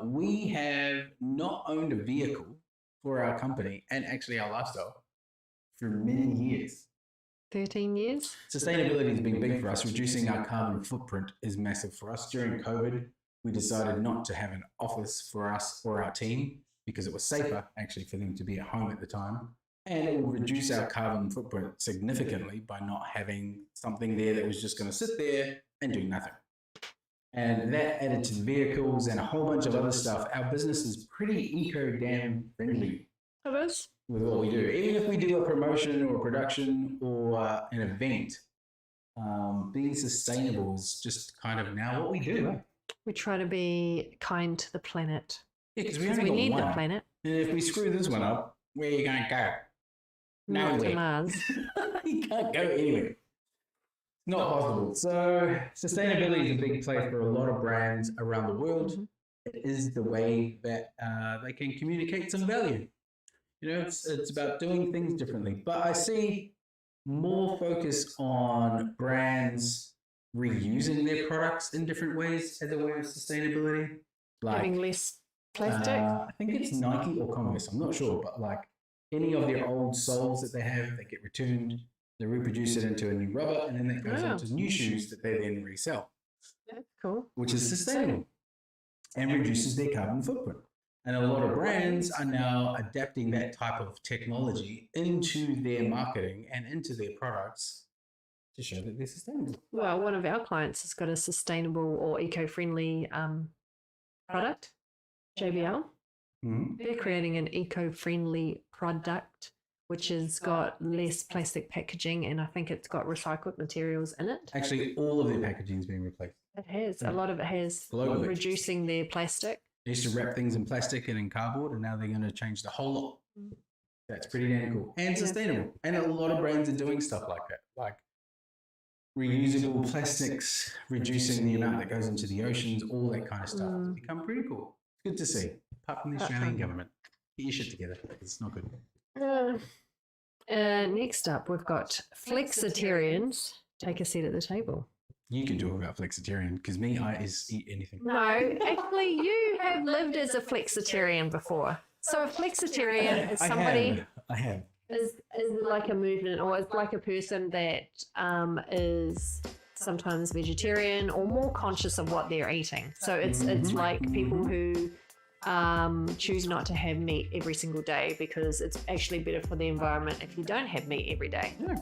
we have not owned a vehicle for our company and actually our lifestyle for many years. 13 years. Sustainability has been big for us. Reducing our carbon footprint is massive for us. During COVID, we decided not to have an office for us or our team because it was safer actually for them to be at home at the time. And it will reduce our carbon footprint significantly by not having something there that was just going to sit there and do nothing. And that added to vehicles and a whole bunch of other stuff. Our business is pretty eco-damn friendly. It is. With what we do. Even if we do a promotion or a production or an event, being sustainable is just kind of now what we do. We try to be kind to the planet. Yeah, because we need the planet. And if we screw this one up, where are you going to go? Not to Mars. You can't go anywhere. Not possible. So sustainability is a big play for a lot of brands around the world. It is the way that they can communicate some value. It's about doing things differently. But I see more focus on brands reusing their products in different ways as a way of sustainability. Having less plastic. I think it's Nike or Converse. I'm not sure, but like any of their old soles that they have, they get returned. They reproduce it into a new rubber, and then that goes on to new shoes that they then resell. That's cool. Which is sustainable and reduces their carbon footprint. And a lot of brands are now adapting that type of technology into their marketing and into their products to show that they're sustainable. Well, one of our clients has got a sustainable or eco-friendly product, JBL. Mm-hmm. They're creating an eco-friendly product which has got less plastic packaging, and I think it's got recycled materials in it. Actually, all of their packaging is being replaced. It has. A lot of it has. Globally. Reducing their plastic. They used to wrap things in plastic and in cardboard, and now they're going to change the whole lot. That's pretty damn cool. And sustainable. And a lot of brands are doing stuff like that, like reusable plastics, reducing the amount that goes into the oceans, all that kind of stuff. It's become pretty cool. It's good to see. Apart from the Australian government. Get your shit together. It's not good. Next up, we've got Flexitarians. Take a seat at the table. You can talk about Flexitarian, because me, I eat anything. No, actually, you have lived as a Flexitarian before. So a Flexitarian is somebody... I have. Is like a movement, or is like a person that is sometimes vegetarian or more conscious of what they're eating. So it's like people who choose not to have meat every single day because it's actually better for the environment if you don't have meat every day. Yeah.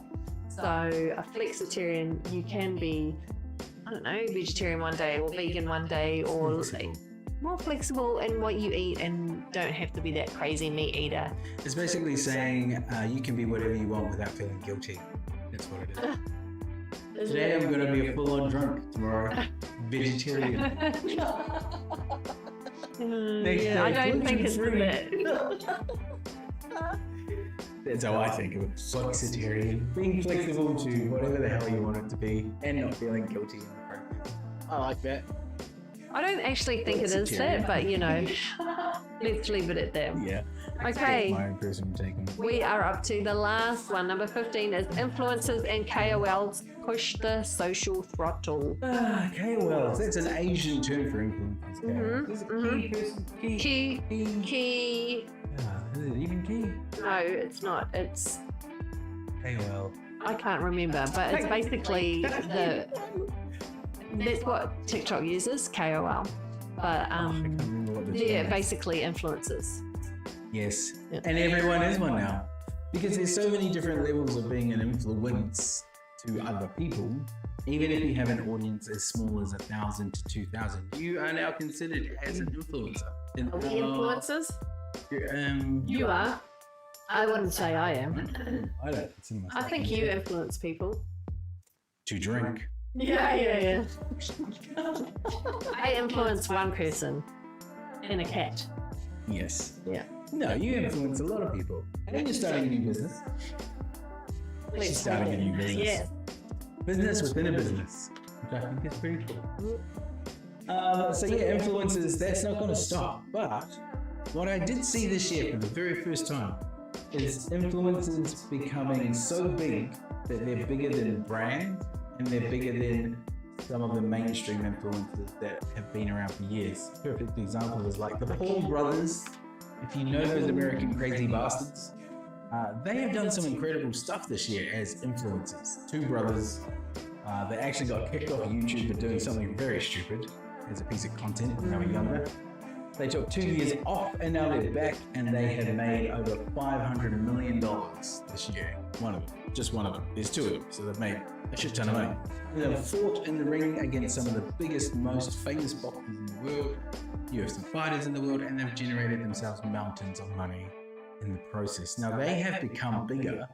So a Flexitarian, you can be, I don't know, vegetarian one day or vegan one day, or more flexible in what you eat and don't have to be that crazy meat eater. It's basically saying you can be whatever you want without feeling guilty. That's what it is. Today I'm going to be a full-on drunk. Tomorrow, vegetarian. I don't think it's that. That's how I think of it. Flexitarian. Being flexible to whatever the hell you want it to be and not feeling guilty. I like that. I don't actually think it is that, but let's leave it at that. Yeah. Okay. My own personal take on it. We are up to the last one. Number 15 is influencers and KOLs push the social throttle. KOLs. That's an Asian term for influencers. Is it key person? Key. Is it even key? No, it's not. It's KOL. I can't remember, but it's basically that's what TikTok uses, KOL. But they're basically influencers. Yes. Yeah. And everyone is one now. Because there's so many different levels of being an influence to other people. Even if you have an audience as small as 1,000 to 2,000, you are now considered as an influencer. Are we influencers? You are. I wouldn't say I am. I don't consider myself. I think you influence people. To drink. Yeah. I influence one person and a cat. Yes. Yeah. No, you influence a lot of people. And you're starting a new business. She's starting a new business. Yeah. Business within a business, which I think is pretty cool. So yeah, influencers, that's not going to stop. But what I did see this year for the very first time is influencers becoming so big that they're bigger than brand and they're bigger than some of the mainstream influencers that have been around for years. Perfect example is like the Paul brothers. If you know those American crazy bastards, they have done some incredible stuff this year as influencers. Two brothers, they actually got kicked off YouTube for doing something very stupid as a piece of content when they were younger. They took 2 years off and now they're back and they have made over $500 million this year. Just one of them. There's two of them, so they've made a shit ton of money. And they've fought in the ring against some of the biggest, most famous boxers in the world, UFC fighters in the world, and they've generated themselves mountains of money in the process. Now they have become bigger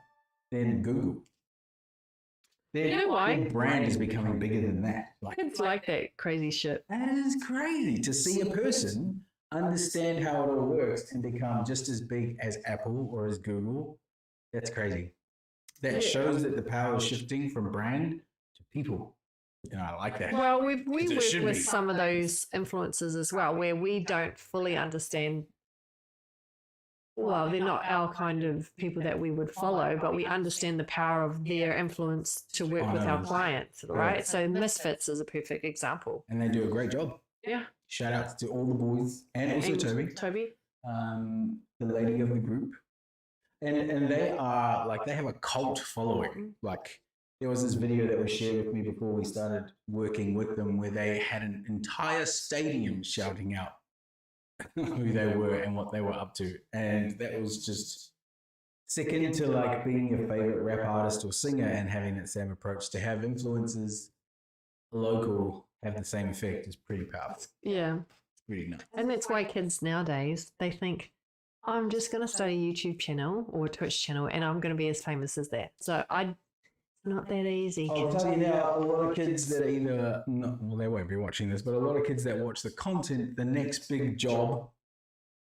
than Google. Their brand is becoming bigger than that. Kids like that crazy shit. That is crazy to see a person understand how it all works and become just as big as Apple or as Google. That's crazy. That shows that the power is shifting from brand to people. I like that. Well, we work with some of those influencers as well, where we don't fully understand well, they're not our kind of people that we would follow, but we understand the power of their influence to work with our clients, right? So Misfits is a perfect example. And they do a great job. Yeah. Shout out to all the boys and also Toby. The lady of the group. And they are like, they have a cult following. Like, there was this video that was shared with me before we started working with them where they had an entire stadium shouting out who they were and what they were up to. And that was just second to like being your favorite rap artist or singer and having that same approach. To have influencers local have the same effect is pretty powerful. Yeah. It's pretty nice. And that's why kids nowadays, they think, I'm just going to start a YouTube channel or a Twitch channel and I'm going to be as famous as that. So it's not that easy. I'll tell you now, a lot of kids that either, well, they won't be watching this, but a lot of kids that watch the content, the next big job,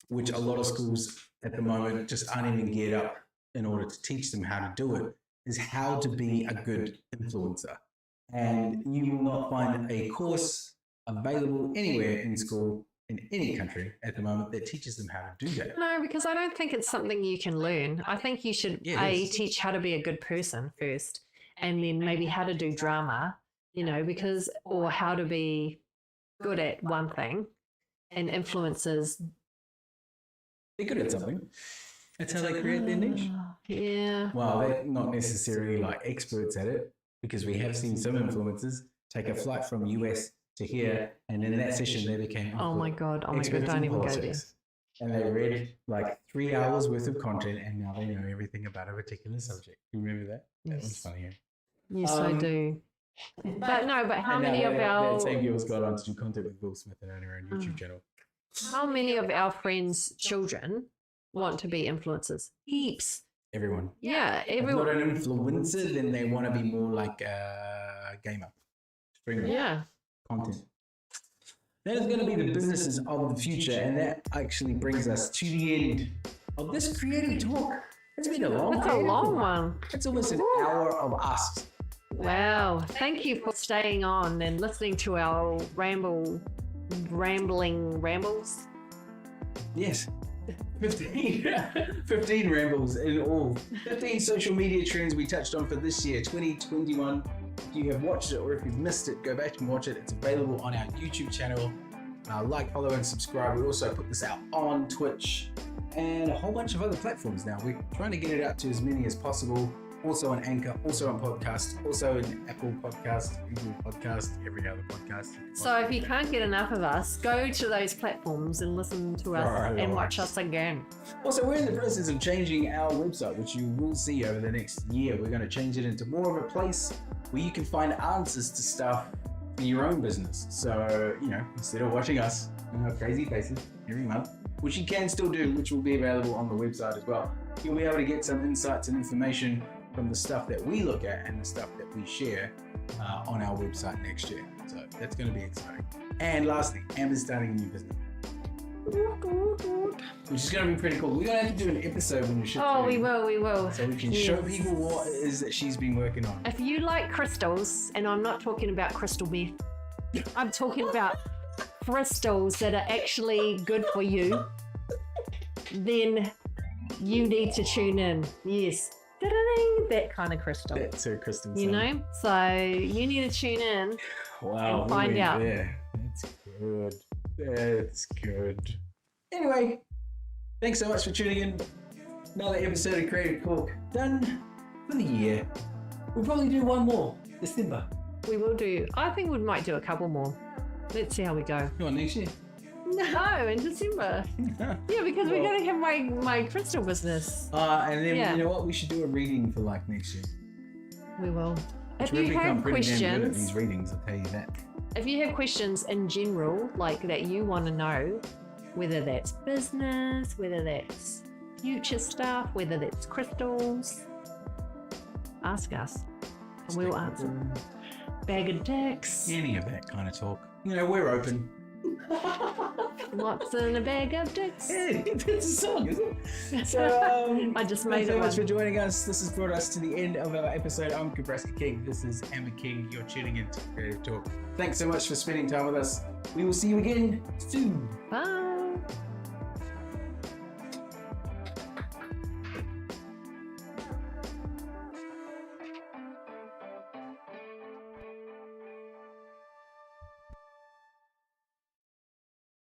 which a lot of schools at the moment just aren't even geared up in order to teach them how to do it, is how to be a good influencer. And you will not find a course available anywhere in school in any country at the moment that teaches them how to do that. No, because I don't think it's something you can learn. I think you should teach how to be a good person first, and then maybe how to do drama, because, or how to be good at one thing. And influencers, they're good at something. That's how they create their niche. Yeah. Well, they're not necessarily like experts at it, because we have seen some influencers take a flight from US to here, and in that session they became oh my god, don't even go there. And they read like 3 hours worth of content, and now they know everything about a particular subject. You remember that? That was funny. Yes, I do. But how many of our... That same girl's got on to do content with Will Smith and on her own YouTube channel. How many of our friends' children want to be influencers? Heaps. Everyone. Yeah, everyone. If not an influencer, then they want to be more like a gamer. Yeah. Content. That is going to be the businesses of the future, and that actually brings us to the end of this creative talk. It's been a long one. It's almost an hour of us. Wow. Thank you for staying on and listening to our rambling rambles. Yes. 15 rambles in all. 15 social media trends we touched on for this year, 2021. If you have watched it or if you've missed it, go back and watch it. It's available on our YouTube channel. Like, follow, and subscribe. We also put this out on Twitch and a whole bunch of other platforms now. We're trying to get it out to as many as possible. Also on Anchor, also on podcast, also in Apple Podcast, Google Podcast, every other podcast. So if you can't get enough of us, go to those platforms and listen to us and watch us again. Also, we're in the process of changing our website, which you will see over the next year. We're going to change it into more of a place where you can find answers to stuff for your own business. So, instead of watching us in our crazy faces every month, which you can still do, which will be available on the website as well, you'll be able to get some insights and information from the stuff that we look at and the stuff that we share on our website next year. So that's going to be exciting. And lastly, Amber's starting a new business, which is going to be pretty cool. We're going to have to do an episode when you ship. Oh, we will. So we can show people what it is that she's been working on. If you like crystals, and I'm not talking about crystal meth, I'm talking about crystals that are actually good for you, then you need to tune in. Yes. That kind of crystal. That's her crystal. So you need to tune in and find out. There. That's good. Anyway, thanks so much for tuning in. Another episode of Creative Talk done for the year. We'll probably do one more, December. We will do. I think we might do a couple more. Let's see how we go. You want next year? No, in December. Yeah, because we're going to have my crystal business. And then you know what? We should do a reading for like next year. We will. If you have questions, these readings, I'll tell you that. If you have questions in general, like that you want to know, whether that's business, whether that's future stuff, whether that's crystals, ask us. And we'll answer. Bag of dicks. Any of that kind of talk. We're open. What's in a bag of dicks? Hey, that's a song, isn't it? So, I just made it. Thanks so much for joining us. This has brought us to the end of our episode. I'm Kabraska King. This is Amber King. You're tuning in to Creative Talk. Thanks so much for spending time with us. We will see you again soon. Bye.